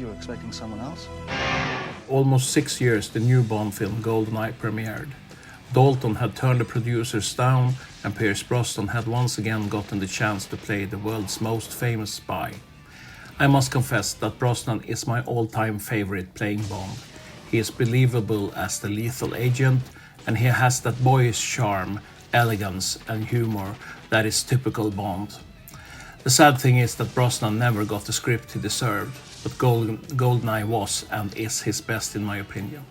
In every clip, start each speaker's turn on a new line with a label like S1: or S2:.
S1: You were expecting someone else?
S2: Almost 6 years the new Bond film Goldeneye premiered. Dalton had turned the producers down, and Pierce Brosnan had once again gotten the chance to play the world's most famous spy. I must confess that Brosnan is my all-time favorite playing Bond. He is believable as the lethal agent, and he has that boyish charm, elegance and humor that is typical Bond. The sad thing is that Brosnan never got the script he deserved, but Goldeneye was and is his best in my opinion.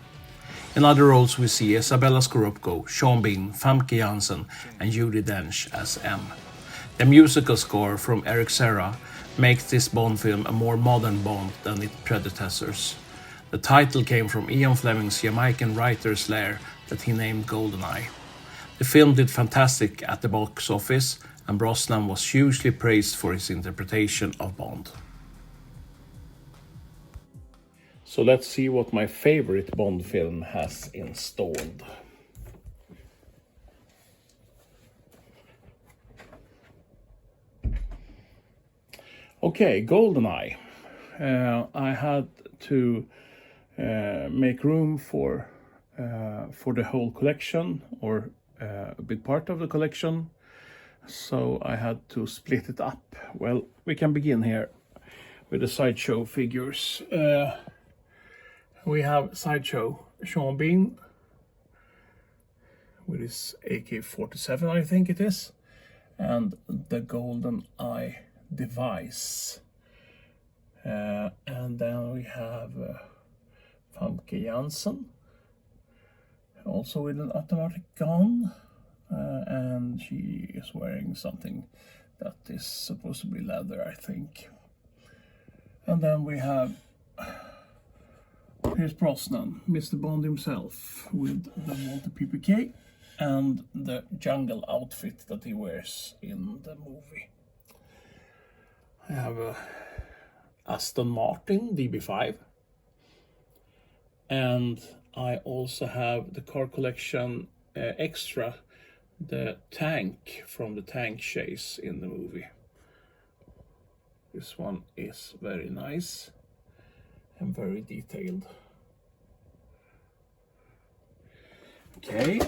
S2: In other roles we see Isabella Scoroupco, Sean Bean, Famke Jansen and Judi Dench as M. The musical score from Eric Serra makes this Bond film a more modern Bond than its predecessors. The title came from Ian Fleming's Jamaican writer's lair that he named Goldeneye. The film did fantastic at the box office, and Brosnan was hugely praised for his interpretation of Bond. So let's see what my favorite Bond film has installed. Okay, Goldeneye. I had to make room for the whole collection, or a big part of the collection, so I had to split it up. Well, we can begin here with the Sideshow figures. We have Sideshow Sean Bean with his AK-47, I think it is, and the Goldeneye device. And then we have Famke Jansen, also with an automatic gun, and she is wearing something that is supposed to be leather, I think. And then we have Pierce Brosnan, Mr. Bond himself, with the Walter PPK and the jungle outfit that he wears in the movie. I have a Aston Martin DB5, and I also have the car collection extra, the tank from the tank chase in the movie. This one is very nice and very detailed. Okay,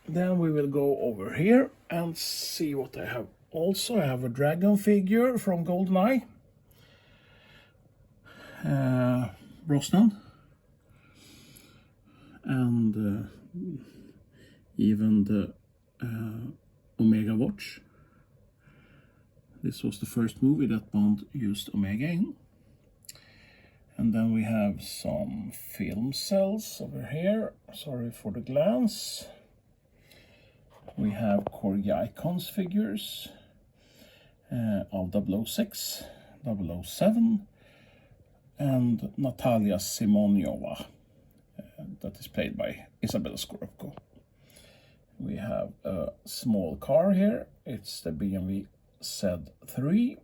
S2: then we will go over here and see what I have. Also, I have a dragon figure from Goldeneye, Brosnan, and even the Omega watch. This was the first movie that Bond used Omega in. And then we have some film cells over here. Sorry for the glance. We have Corgi Icons figures of 006, 007, and Natalia Simoniova, that is played by Isabella Scoroupco. We have a small car here. It's the BMW Z3.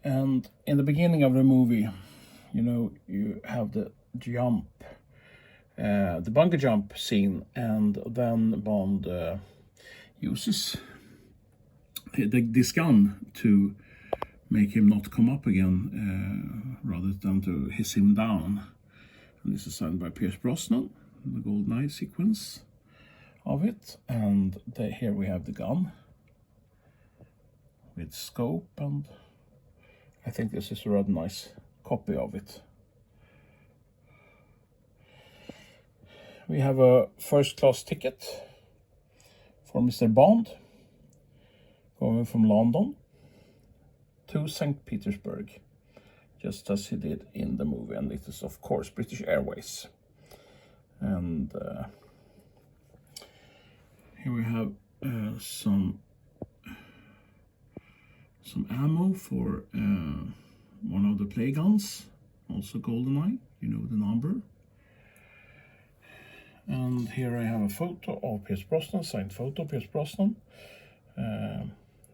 S2: And in the beginning of the movie, you know, you have the jump, the bunker jump scene, and then Bond uses this gun to make him not come up again, rather than to hiss him down. And this is done by Pierce Brosnan, the Goldeneye sequence of it. And here we have the gun with scope, and I think this is a rather nice copy of it. We have a first-class ticket for Mr. Bond going from London to St. Petersburg, just as he did in the movie, and it is of course British Airways. And here we have some ammo for one of the play guns, also Goldeneye, you know the number. And here I have a photo of Pierce Brosnan, signed photo of Pierce Brosnan.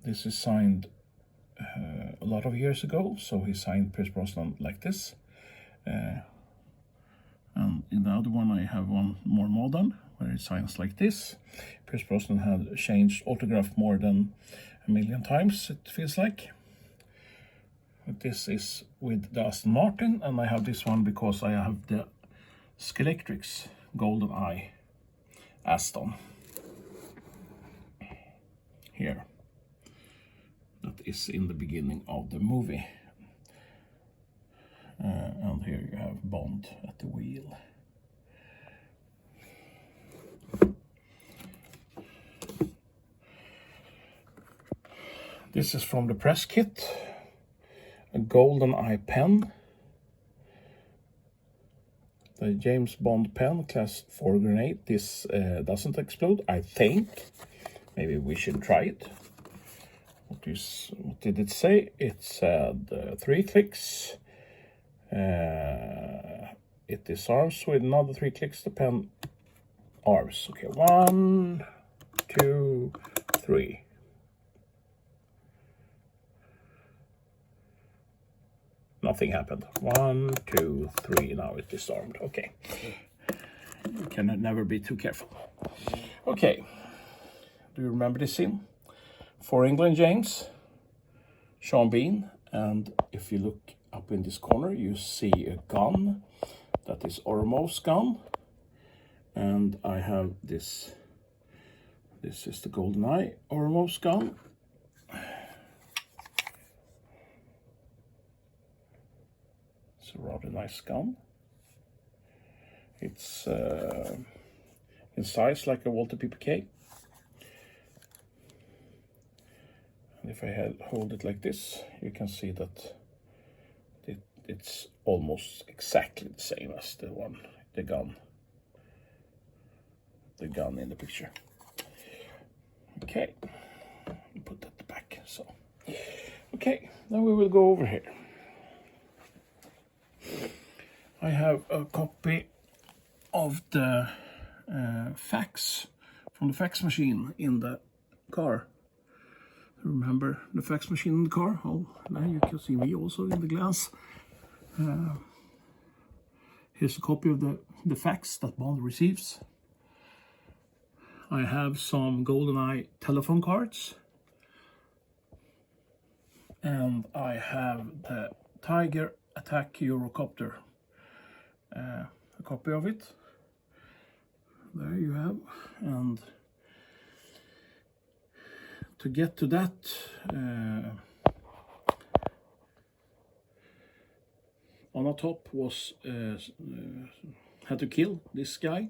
S2: This is signed a lot of years ago, so he signed Pierce Brosnan like this. And in the other one I have one more modern, where he signs like this. Pierce Brosnan had changed autograph more than 1 million times, it feels like. This is with the Aston Martin, and I have this one because I have the Scoroupco's Goldeneye Aston here. That is in the beginning of the movie. And here you have Bond at the wheel. This is from the press kit. A Goldeneye pen. The James Bond pen, class 4 grenade. This doesn't explode, I think. Maybe we should try it. What did it say? It said 3 clicks. It disarms with another 3 clicks. The pen arms. Okay, 1, 2, 3. Nothing happened. 1, 2, 3. Now it's disarmed. Okay. You can never be too careful. Okay. Do you remember this scene? For England, James, Sean Bean, and if you look up in this corner, you see a gun. That is Ormo's gun. And I have this. This is the Goldeneye Ormo's gun. It's a rather nice gun. It's in size like a Walter PPK. And if I hold it like this, you can see that it's almost exactly the same as the gun in the picture. Okay, put that back. So, okay, then we will go over here. I have a copy of the fax from the fax machine in the car. Remember the fax machine in the car? Oh, now you can see me also in the glass. Here's a copy of the fax that Bond receives. I have some Goldeneye telephone cards. And I have the Tiger Attack Eurocopter. A copy of it. There you have. And to get to that, on the top was had to kill this guy,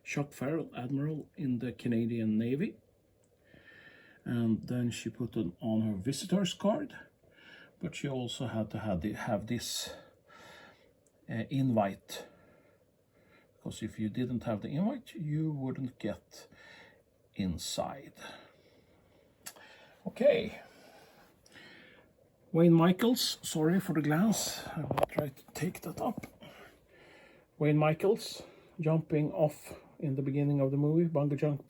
S2: Chuck Farrell, Admiral in the Canadian Navy. And then she put it on her visitor's card, but she also had to have this invite, because if you didn't have the invite, you wouldn't get inside. Okay. Wayne Michaels, sorry for the glass, I will try to take that up. Wayne Michaels jumping off in the beginning of the movie, bungee jump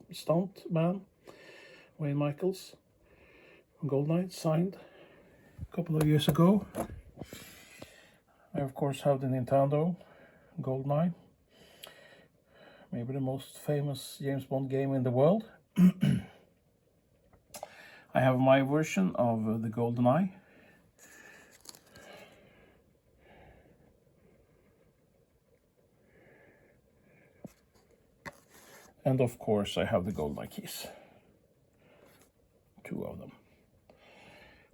S2: stunt man. Wayne Michaels, Goldeneye, signed a couple of years ago. I of course have the Nintendo Goldeneye, maybe the most famous James Bond game in the world. I have my version of the Goldeneye. And of course I have the Goldeneye keys. 2 of them.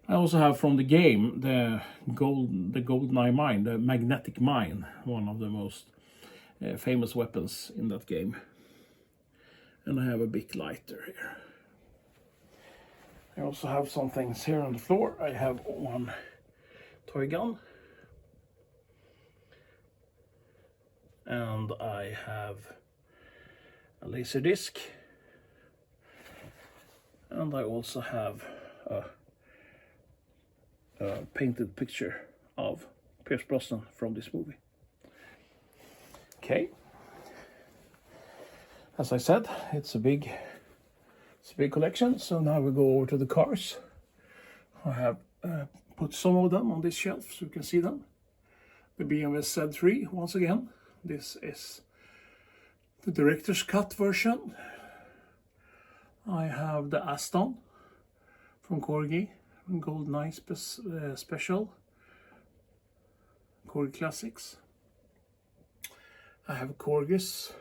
S2: I also have from the game the Goldeneye mine, the magnetic mine, one of the most famous weapons in that game. And I have a big lighter here. I also have some things here on the floor. I have one toy gun. And I have a laser disc. And I also have a painted picture of Pierce Brosnan from this movie. Okay. As I said, it's a big collection. So now we go over to the cars. I have put some of them on this shelf so you can see them. The BMW Z3 once again. This is the director's cut version. I have the Aston from Corgi, Goldeneye special, Corgi Classics. I have Corgis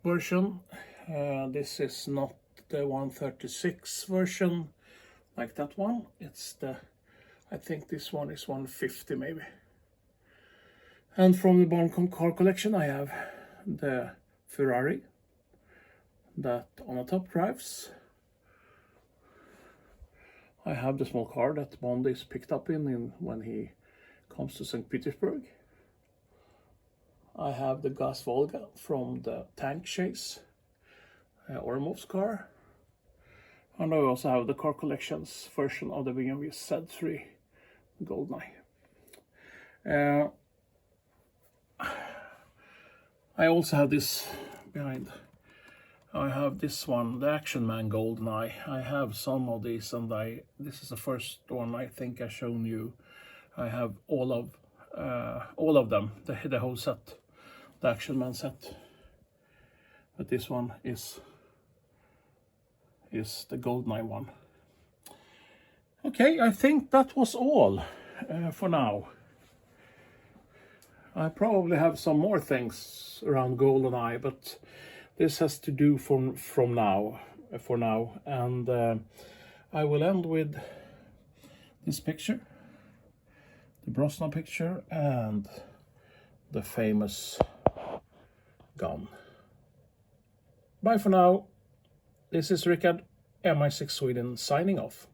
S2: version. This is not the 136 version like that one. It's the, I think this one is 150 maybe. And from the Bond car collection I have the Ferrari that on the top drives. I have the small car that Bond is picked up in when he comes to St. Petersburg. I have the Gas Volga from the tank chase, Oromov's car. And I also have the car collections version of the BMW Z3 Goldeneye. I also have this behind. I have this one, the Action Man Goldeneye. I have some of these, and this is the first one I think I've shown you. I have all of them, the whole set, the Action Man set. But this one is the Goldeneye one. Okay, I think that was all for now. I probably have some more things around Goldeneye, but this has to do for now, and I will end with this picture, the Brosnan picture, and the famous gun. Bye for now. This is Rickard, MI6 Sweden, signing off.